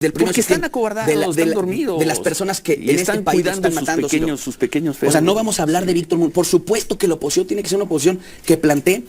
Porque están acobardados, están dormidos. De las personas que en este país están matando sus pequeños o sea, no vamos a hablar de Víctor Muñoz. Por supuesto que la oposición tiene que ser una oposición que plantee.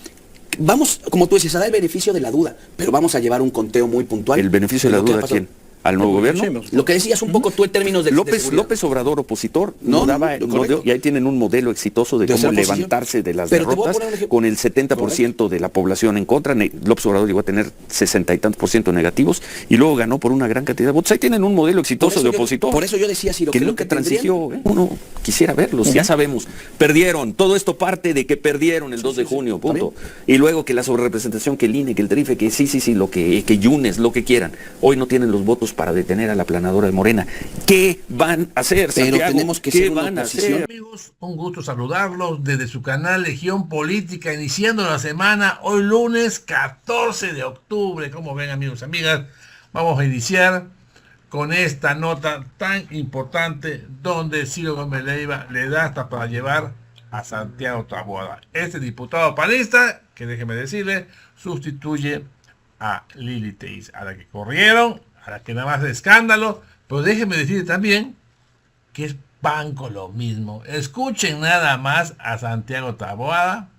Vamos, como tú dices, a dar el beneficio de la duda, pero vamos a llevar un conteo muy puntual. ¿El beneficio de la duda a quién? ¿Al nuevo gobierno? Lo que decías un poco tú en términos de López Obrador, opositor, y ahí tienen un modelo exitoso de cómo levantarse de las derrotas con el 70% de la población en contra. López Obrador llegó a tener 60 y tantos % negativos y luego ganó por una gran cantidad de votos. Ahí tienen un modelo exitoso de opositor. Por eso yo decía, Ciro, que nunca transigió. Uno quisiera verlos, ya sabemos. Perdieron, todo esto parte de que perdieron el 2 de junio, punto. Y luego que la sobrerepresentación, que el INE, que el TRIFE, que sí, lo que Yunes, lo que quieran. Hoy no tienen los votos para detener a la aplanadora de Morena. ¿Qué van a hacer, Santiago? Pero tenemos que ser una oposición. Amigos, un gusto saludarlos desde su canal Legión Política, iniciando la semana, hoy lunes 14 de octubre. Como ven, amigos, amigas, vamos a iniciar con esta nota tan importante donde Ciro Gómez Leiva le da hasta para llevar a Santiago Taboada. Este diputado panista, que déjeme decirle, sustituye a Lili Teiz, a la que corrieron, a la que nada más de escándalo, pero déjenme decirle también que es pan con lo mismo. Escuchen nada más a Santiago Taboada,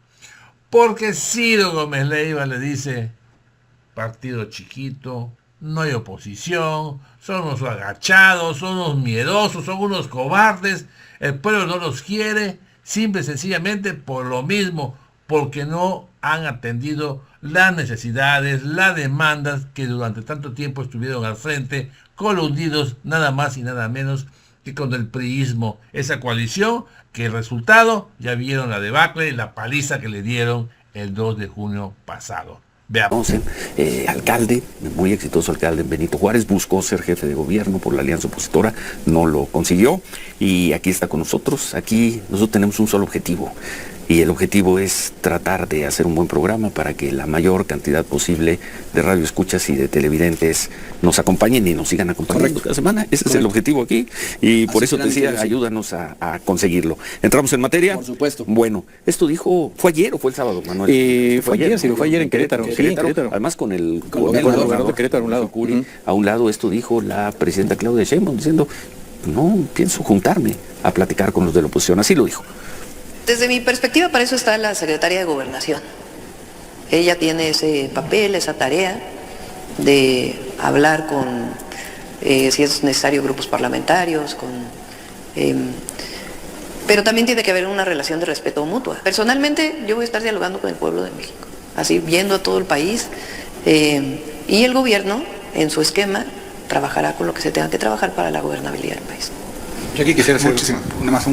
porque Ciro Gómez Leiva le dice: partido chiquito, no hay oposición, son unos agachados, son unos miedosos, son unos cobardes, el pueblo no los quiere, simple y sencillamente por lo mismo, porque no han atendido las necesidades, las demandas que durante tanto tiempo estuvieron al frente, coludidos nada más y nada menos que con el priismo, esa coalición que el resultado ya vieron la debacle, la paliza que le dieron el 2 de junio pasado. Veamos. Alcalde, muy exitoso alcalde Benito Juárez, buscó ser jefe de gobierno por la alianza opositora, no lo consiguió y aquí está con nosotros. Aquí nosotros tenemos un solo objetivo y el objetivo es tratar de hacer un buen programa para que la mayor cantidad posible de radioescuchas y de televidentes nos acompañen y nos sigan acompañando cada semana. Ese es el objetivo aquí y por eso te decía, ayúdanos a conseguirlo. ¿Entramos en materia? Por supuesto. Bueno, esto dijo, ¿fue ayer o fue el sábado, Manuel? Fue ayer en Querétaro. Querétaro. Además con el gobernador de Querétaro a un lado. A un lado esto dijo la presidenta Claudia Sheinbaum diciendo: no pienso juntarme a platicar con los de la oposición. Así lo dijo. Desde mi perspectiva, para eso está la Secretaría de Gobernación. Ella tiene ese papel, esa tarea de hablar con, si es necesario, grupos parlamentarios, pero también tiene que haber una relación de respeto mutua. Personalmente, yo voy a estar dialogando con el pueblo de México, así viendo a todo el país, y el gobierno, en su esquema, trabajará con lo que se tenga que trabajar para la gobernabilidad del país. Yo aquí quisiera hacer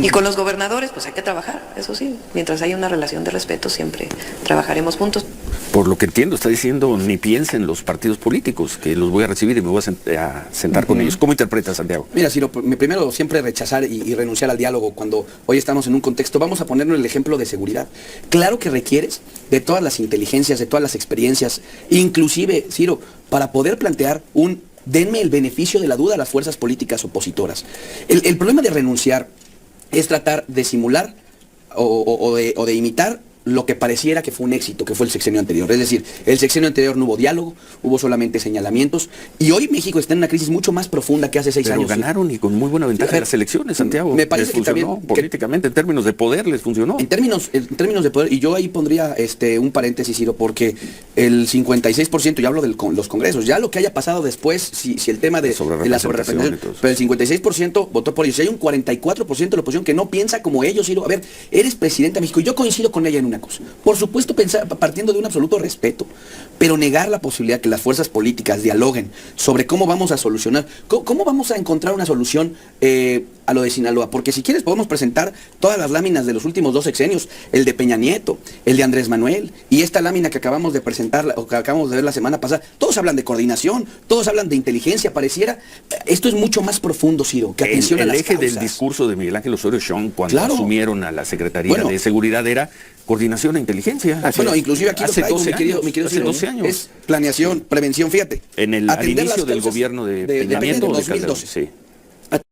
Y con los gobernadores, pues hay que trabajar, eso sí. Mientras haya una relación de respeto, siempre trabajaremos juntos. Por lo que entiendo, está diciendo, ni piensen los partidos políticos, que los voy a recibir y me voy a sentar con ellos. ¿Cómo interpretas, Santiago? Mira, Ciro, primero siempre rechazar y renunciar al diálogo cuando hoy estamos en un contexto. Vamos a ponernos el ejemplo de seguridad. Claro que requieres de todas las inteligencias, de todas las experiencias, inclusive, Ciro, para poder plantear denme el beneficio de la duda a las fuerzas políticas opositoras. El problema de renunciar es tratar de simular o de imitar lo que pareciera que fue un éxito, que fue el sexenio anterior. Es decir, el sexenio anterior no hubo diálogo, hubo solamente señalamientos, y hoy México está en una crisis mucho más profunda que hace 6 años. Pero ganaron y con muy buena ventaja en las elecciones, Santiago. Me parece que funcionó políticamente, en términos de poder les funcionó. En términos de poder, y yo ahí pondría un paréntesis, Ciro, porque el 56%, ya hablo de los congresos, ya lo que haya pasado después, si el tema de la sobrerepresentación, pero el 56% votó por ellos. Y hay un 44% de la oposición que no piensa como ellos, Ciro. A ver, eres presidenta de México, y yo coincido con ella en una cosa. Por supuesto, partiendo de un absoluto respeto, pero negar la posibilidad que las fuerzas políticas dialoguen sobre cómo vamos a solucionar, cómo vamos a encontrar una solución a lo de Sinaloa. Porque si quieres podemos presentar todas las láminas de los últimos 2 sexenios, el de Peña Nieto, el de Andrés Manuel, y esta lámina que acabamos de presentar, o que acabamos de ver la semana pasada. Todos hablan de coordinación, todos hablan de inteligencia, pareciera. Esto es mucho más profundo, Ciro, que atención a las causas. El eje del discurso de Miguel Ángel Osorio Chong cuando asumieron a la Secretaría de Seguridad era coordinación e inteligencia. Bueno, inclusive aquí hace 12 años, mi querido hace 12 años. Es planeación, prevención, fíjate. Al inicio del gobierno de Peña Nieto, de 2012. Sí.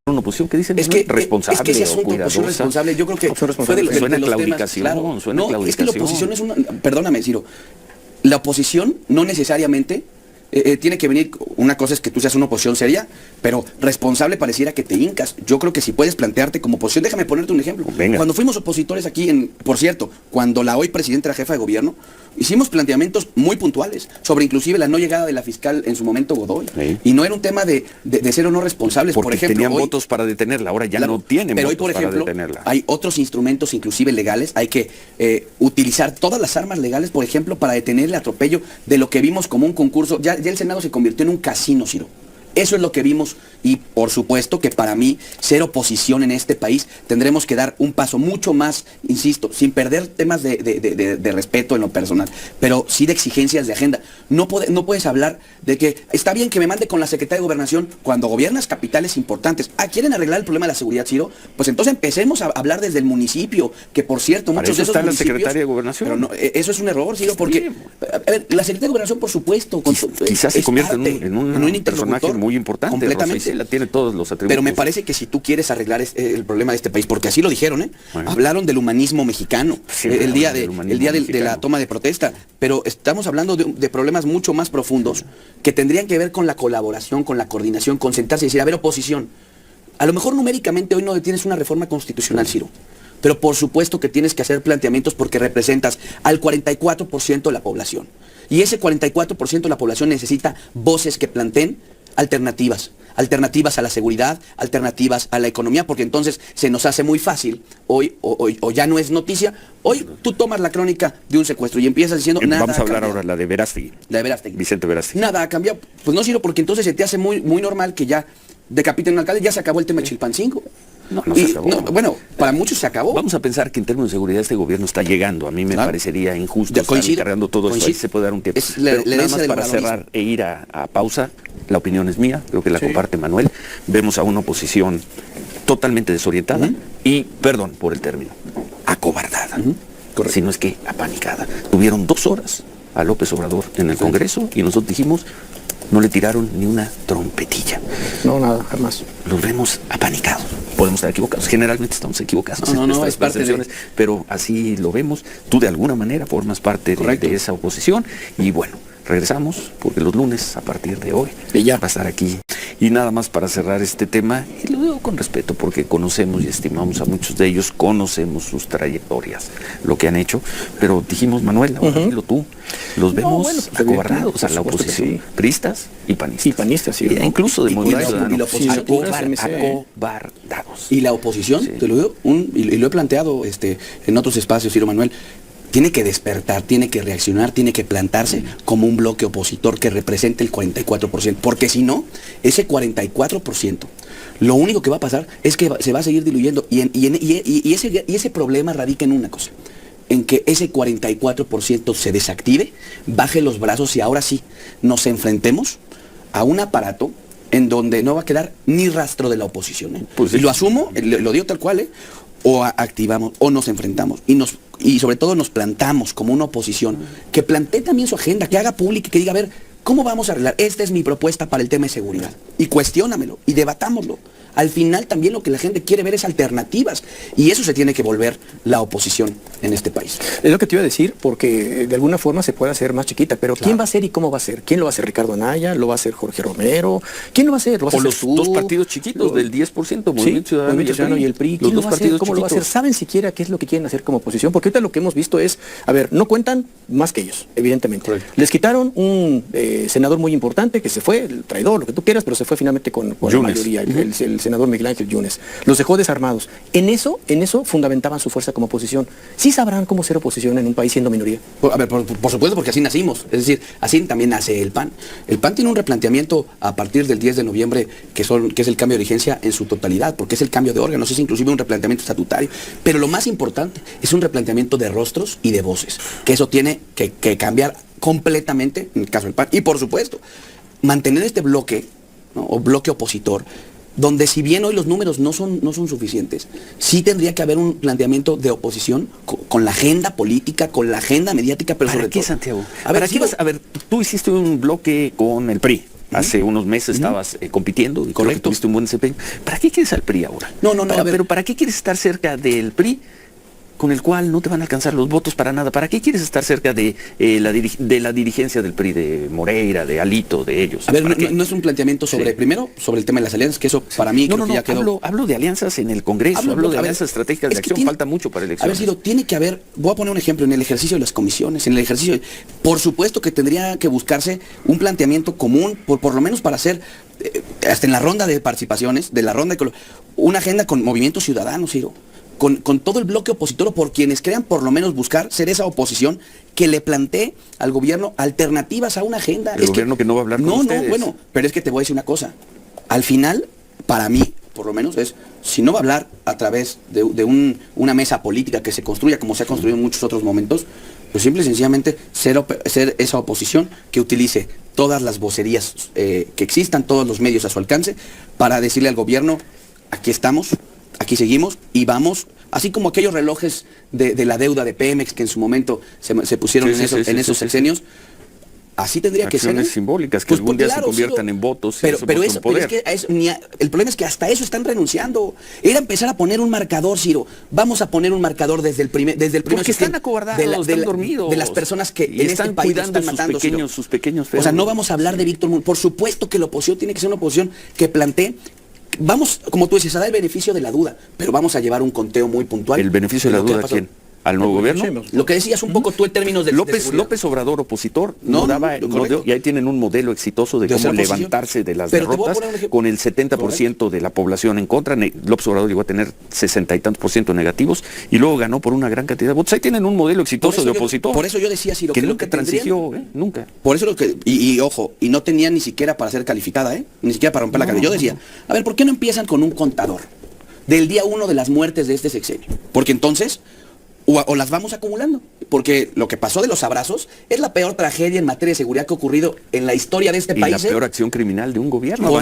Una oposición que dicen responsable, es que ese asunto de oposición responsable, yo creo que fue de los claudicación, temas, suena claudicación. Es que la oposición es perdóname, Ciro, la oposición no necesariamente Tiene que venir, una cosa es que tú seas una oposición seria, pero responsable pareciera que te hincas. Yo creo que si puedes plantearte como oposición, déjame ponerte un ejemplo. Venga. Cuando fuimos opositores aquí, por cierto, cuando la hoy presidenta era jefa de gobierno, hicimos planteamientos muy puntuales sobre inclusive la no llegada de la fiscal en su momento Godoy. Sí. Y no era un tema de ser o no responsables. Porque por ejemplo, tenían hoy, votos para detenerla, ahora ya no tienen pero votos hoy, por ejemplo, para detenerla. hay otros instrumentos inclusive legales. Hay que utilizar todas las armas legales, por ejemplo, para detener el atropello de lo que vimos como un concurso. Ya el Senado se convirtió en un casino, Ciro. Eso es lo que vimos y por supuesto que para mí ser oposición en este país tendremos que dar un paso mucho más, insisto, sin perder temas de respeto en lo personal, pero sí de exigencias de agenda. No puedes hablar de que está bien que me mande con la Secretaría de Gobernación cuando gobiernas capitales importantes. ¿Quieren arreglar el problema de la seguridad, Ciro? Pues entonces empecemos a hablar desde el municipio, que por cierto, Para muchos eso de esos está la municipios... Secretaría de Gobernación. Pero no, eso es un error, Ciro, porque a ver, la Secretaría de Gobernación, por supuesto... Quizás se convierte en un personaje interlocutor muy importante. completamente. Rosa Isela tiene todos los atributos. Pero me parece que si tú quieres arreglar el problema de este país, porque así lo dijeron, Bueno. hablaron del humanismo mexicano, Sí, el día del de humanismo la mexicano. toma de protesta, pero estamos hablando de problemas mucho más profundos que tendrían que ver con la colaboración, con la coordinación, con sentarse y decir, a ver, oposición, a lo mejor numéricamente hoy no tienes una reforma constitucional, Ciro, pero por supuesto que tienes que hacer planteamientos porque representas al 44% de la población. Y ese 44% de la población necesita voces que planteen alternativas a la seguridad, alternativas a la economía, porque entonces se nos hace muy fácil, hoy ya no es noticia, hoy tú tomas la crónica de un secuestro y empiezas diciendo nada. Vamos a hablar cambiado. ahora la de Verástegui. La de Verástegui. Vicente Verástegui. Nada ha cambiado. Pues no, Ciro, porque entonces se te hace muy, muy normal que ya decapiten un alcalde, ya se acabó el tema de Chilpancingo. No se acabó. Bueno, para muchos se acabó. Vamos a pensar que en términos de seguridad este gobierno está llegando. A mí me Claro. parecería injusto Ya, estar coincido, cargando todo esto. Ahí coincido. se puede dar un tiempo. Es la Pero nada herencia más del para maravillismo. cerrar e ir a pausa, la opinión es mía, creo que la comparte Manuel. Vemos a una oposición totalmente desorientada y, perdón por el término, acobardada. Correcto. Si no es que apanicada. Tuvieron 2 horas a López Obrador en el Congreso y nosotros dijimos, no le tiraron ni una trompetilla. No, nada, jamás. Los vemos apanicados. Podemos estar equivocados, generalmente estamos equivocados No, en es estas parte de... percepciones, pero así lo vemos. Tú de alguna manera formas parte de esa oposición y bueno, regresamos porque los lunes a partir de hoy Y ya va a estar aquí. Y nada más para cerrar este tema, y lo digo con respeto porque conocemos y estimamos a muchos de ellos, conocemos sus trayectorias, lo que han hecho, pero dijimos, Manuel, ahora dilo tú, los vemos bueno, pues, acobardados a la por supuesto que oposición, sí. priistas y panistas. Y panistas, sí, ¿no? Incluso de Y Movimiento la- Ciudadano. y la oposición, Acobardados. Y la oposición, Sí. te lo digo, y lo he planteado en otros espacios, Ciro Manuel, tiene que despertar, tiene que reaccionar, tiene que plantarse como un bloque opositor que represente el 44%, porque si no, ese 44%, lo único que va a pasar es que se va a seguir diluyendo, y ese problema radica en una cosa, en que ese 44% se desactive, baje los brazos y ahora sí nos enfrentemos a un aparato en donde no va a quedar ni rastro de la oposición. Pues sí. Y lo asumo, lo digo tal cual, o activamos o nos enfrentamos y sobre todo nos plantamos como una oposición que plantee también su agenda, que haga pública y que diga, a ver, ¿cómo vamos a arreglar? Esta es mi propuesta para el tema de seguridad. Y cuestiónamelo y debatámoslo. Al final también lo que la gente quiere ver es alternativas. Y eso se tiene que volver la oposición en este país. Es lo que te iba a decir, porque de alguna forma se puede hacer más chiquita, pero Claro. ¿quién va a ser y cómo va a ser? ¿Quién lo va a hacer? ¿Ricardo Anaya? ¿Lo va a hacer Jorge Romero? ¿Quién lo va a hacer? ¿Lo vas a O hacer los tú? 2 partidos chiquitos del 10%, Movimiento Ciudadano, Movimiento Ciudadano y el PRI. Los ¿Quién lo 2 va a hacer? partidos ¿Cómo lo va a hacer? chiquitos. ¿Saben siquiera qué es lo que quieren hacer como oposición? Porque ahorita lo que hemos visto es, a ver, no cuentan más que ellos, evidentemente. Correcto. Les quitaron un senador muy importante que se fue, el traidor, lo que tú quieras, pero se fue finalmente con la Yunes. mayoría, el senador Miguel Ángel Yunes. Los dejó desarmados. En eso fundamentaban su fuerza como oposición. Sí sabrán cómo ser oposición en un país siendo minoría. A ver, por supuesto, porque así nacimos. Es decir, así también nace el PAN. El PAN tiene un replanteamiento a partir del 10 de noviembre, que es el cambio de dirigencia en su totalidad, porque es el cambio de órganos, es inclusive un replanteamiento estatutario. Pero lo más importante es un replanteamiento de rostros y de voces, que eso tiene que cambiar completamente en el caso del PAN. Y por supuesto, mantener este bloque, ¿no? O bloque opositor, donde si bien hoy los números no son suficientes, sí tendría que haber un planteamiento de oposición con la agenda política, con la agenda mediática, pero ¿Para sobre qué, todo... Santiago? A ver, ¿Para qué vas? A ver, tú hiciste un bloque con el PRI. Hace unos meses estabas compitiendo y creo que Correcto. tuviste un buen desempeño. ¿Para qué quieres al PRI ahora? No, a ver. Pero ¿para qué quieres estar cerca del PRI con el cual no te van a alcanzar los votos para nada. ¿Para qué quieres estar cerca de la dirigencia del PRI, de Moreira, de Alito, de ellos? A ver, no es un planteamiento sobre, primero, sobre el tema de las alianzas, que eso para mí creo que ya quedó. Hablo de alianzas en el Congreso, hablo de alianzas estratégicas de acción, falta mucho para elecciones. A ver, Ciro, tiene que haber, voy a poner un ejemplo, en el ejercicio de las comisiones, en el ejercicio, por supuesto que tendría que buscarse un planteamiento común, por lo menos para hacer, hasta en la ronda de participaciones, una agenda con movimiento ciudadano, Ciro. Con todo el bloque opositor o por quienes crean por lo menos buscar ser esa oposición que le plantee al gobierno alternativas a una agenda. El gobierno que no va a hablar con ustedes. No, bueno, pero es que te voy a decir una cosa. Al final, para mí, por lo menos es, si no va a hablar a través de una mesa política que se construya como se ha construido en muchos otros momentos, pues simple y sencillamente ser esa oposición que utilice todas las vocerías que existan, todos los medios a su alcance, para decirle al gobierno, aquí estamos, aquí seguimos y vamos, así como aquellos relojes de la deuda de Pemex que en su momento se pusieron en esos sexenios. Así tendría que ser. Acciones simbólicas que algún día se conviertan en votos. Pero es que el problema es que hasta eso están renunciando. Era empezar a poner un marcador, Ciro. Vamos a poner un marcador desde el primer porque están acobardados, están dormidos. De las personas que en este país están matando sus pequeños feudos. O sea, no vamos a hablar de Víctor Munro. Por supuesto que la oposición tiene que ser una oposición que plantee. Vamos, como tú dices, a dar el beneficio de la duda, pero vamos a llevar un conteo muy puntual. ¿El beneficio de la duda a quién? ¿Al nuevo gobierno? Lo que decías un poco tú en términos de López Obrador, opositor, y ahí tienen un modelo exitoso de cómo levantarse de las derrotas con el 70% de la población en contra. López Obrador llegó a tener 60 y tantos % negativos y luego ganó por una gran cantidad de votos. Ahí tienen un modelo exitoso de opositor. Por eso yo decía, Ciro, que nunca transigió, nunca. Por eso ojo, y no tenían ni siquiera para ser calificada, ni siquiera para romper la cara. Yo decía, a ver, ¿por qué no empiezan con un contador del día 1 de las muertes de este sexenio? Porque entonces o las vamos acumulando, porque lo que pasó de los abrazos es la peor tragedia en materia de seguridad que ha ocurrido en la historia de este país. Y la peor acción criminal de un gobierno,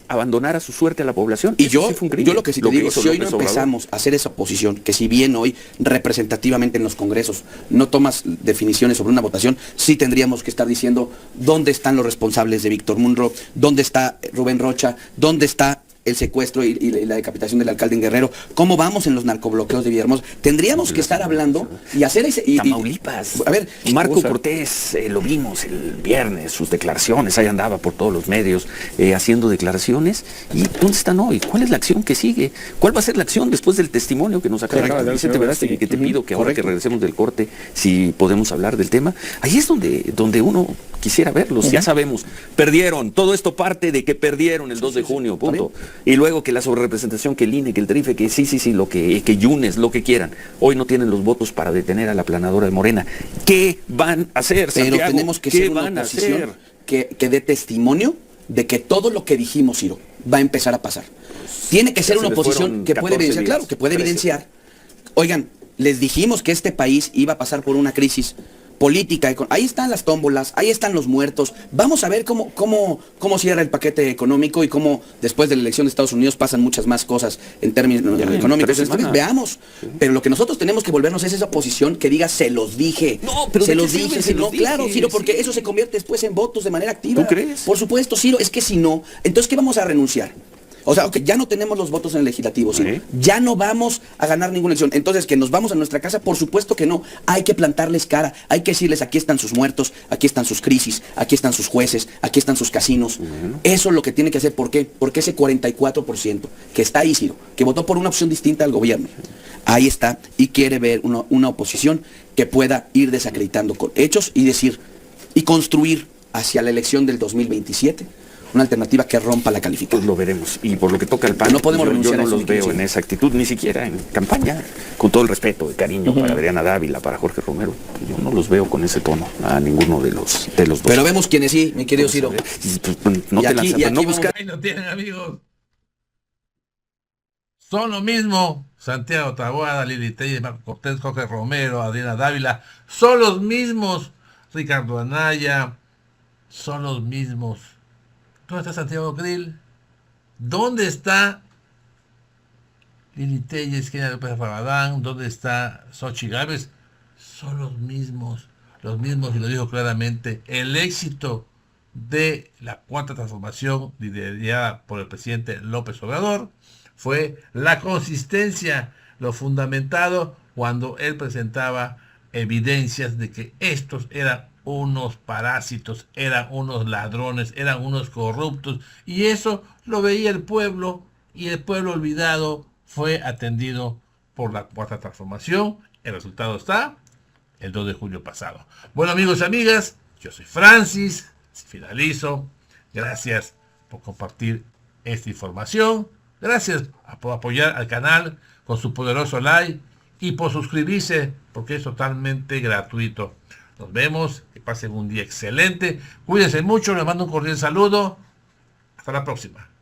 abandonar a su suerte a la población. Y yo lo que sí te digo, si hoy no empezamos a hacer esa oposición, que si bien hoy representativamente en los congresos no tomas definiciones sobre una votación, sí tendríamos que estar diciendo dónde están los responsables de Víctor Munro, dónde está Rubén Rocha, dónde está el secuestro y la decapitación del alcalde en Guerrero, cómo vamos en los narcobloqueos de Villahermosa. Tendríamos que estar hablando y hacer ese... Tamaulipas. A ver, Marco Cortés, lo vimos el viernes, sus declaraciones, ahí andaba por todos los medios haciendo declaraciones. ¿Y dónde están hoy? ¿Cuál es la acción que sigue? ¿Cuál va a ser la acción después del testimonio que nos acaba de Vicente Verástegui, que te pido que ahora que regresemos del corte, si podemos hablar del tema? Ahí es donde uno quisiera verlos. Ya sabemos, perdieron. Todo esto parte de que perdieron el 2 de junio, punto. Y luego que la sobrerepresentación, que el INE, que el TRIFE, que sí, que Yunes, lo que quieran. Hoy no tienen los votos para detener a la planadora de Morena. ¿Qué van a hacer, Santiago? Pero tenemos que ser una oposición que dé testimonio de que todo lo que dijimos, Ciro, va a empezar a pasar. Tiene que ser una oposición que puede evidenciar, claro, que puede evidenciar. Oigan, les dijimos que este país iba a pasar por una crisis política, ahí están las tómbolas, ahí están los muertos. Vamos a ver cómo cierra el paquete económico y cómo después de la elección de Estados Unidos pasan muchas más cosas en términos económicos. Veamos. Sí. Pero lo que nosotros tenemos que volvernos es esa oposición que diga, se los dije. No, pero se los dije. Claro, Ciro, porque eso se convierte después en votos de manera activa. ¿Tú crees? Por supuesto, Ciro, es que si no, entonces ¿qué vamos a renunciar? O sea, ya no tenemos los votos en el legislativo, ¿sí? Ya no vamos a ganar ninguna elección. Entonces, ¿que nos vamos a nuestra casa? Por supuesto que no. Hay que plantarles cara, hay que decirles, aquí están sus muertos, aquí están sus crisis, aquí están sus jueces, aquí están sus casinos. Eso es lo que tiene que hacer. ¿Por qué? Porque ese 44% que está ahí, Ciro, que votó por una opción distinta al gobierno, ahí está, y quiere ver una oposición que pueda ir desacreditando con hechos y decir, y construir hacia la elección del 2027 una alternativa que rompa la calificación. Pues lo veremos. Y por lo que toca al PAN, no podemos yo no los veo en esa actitud, ni siquiera en campaña, con todo el respeto y cariño para Adriana Dávila, para Jorge Romero. Yo no los veo con ese tono a ninguno de los dos. Pero vemos quiénes sí, mi querido Ciro. Pues, no te lanzas, no buscar. Ahí lo tienen, amigos. Son lo mismo Santiago Taboada, Lili Telles, Marco Cortés, Jorge Romero, Adriana Dávila. Son los mismos Ricardo Anaya. Son los mismos. ¿Dónde está Santiago Krill? ¿Dónde está Lili Telles, Kenia López Rabadán? ¿Dónde está Xochitl Gálvez? Son los mismos, y lo dijo claramente. El éxito de la cuarta transformación liderada por el presidente López Obrador fue la consistencia, lo fundamentado cuando él presentaba evidencias de que estos eran unos parásitos, eran unos ladrones, eran unos corruptos, y eso lo veía el pueblo, y el pueblo olvidado fue atendido por la Cuarta Transformación. El resultado está el 2 de julio pasado. Bueno, amigos y amigas, yo soy Francis, finalizo. Gracias por compartir esta información, gracias por apoyar al canal con su poderoso like y por suscribirse, porque es totalmente gratuito. Nos vemos, que pasen un día excelente, cuídense mucho, les mando un cordial saludo, hasta la próxima.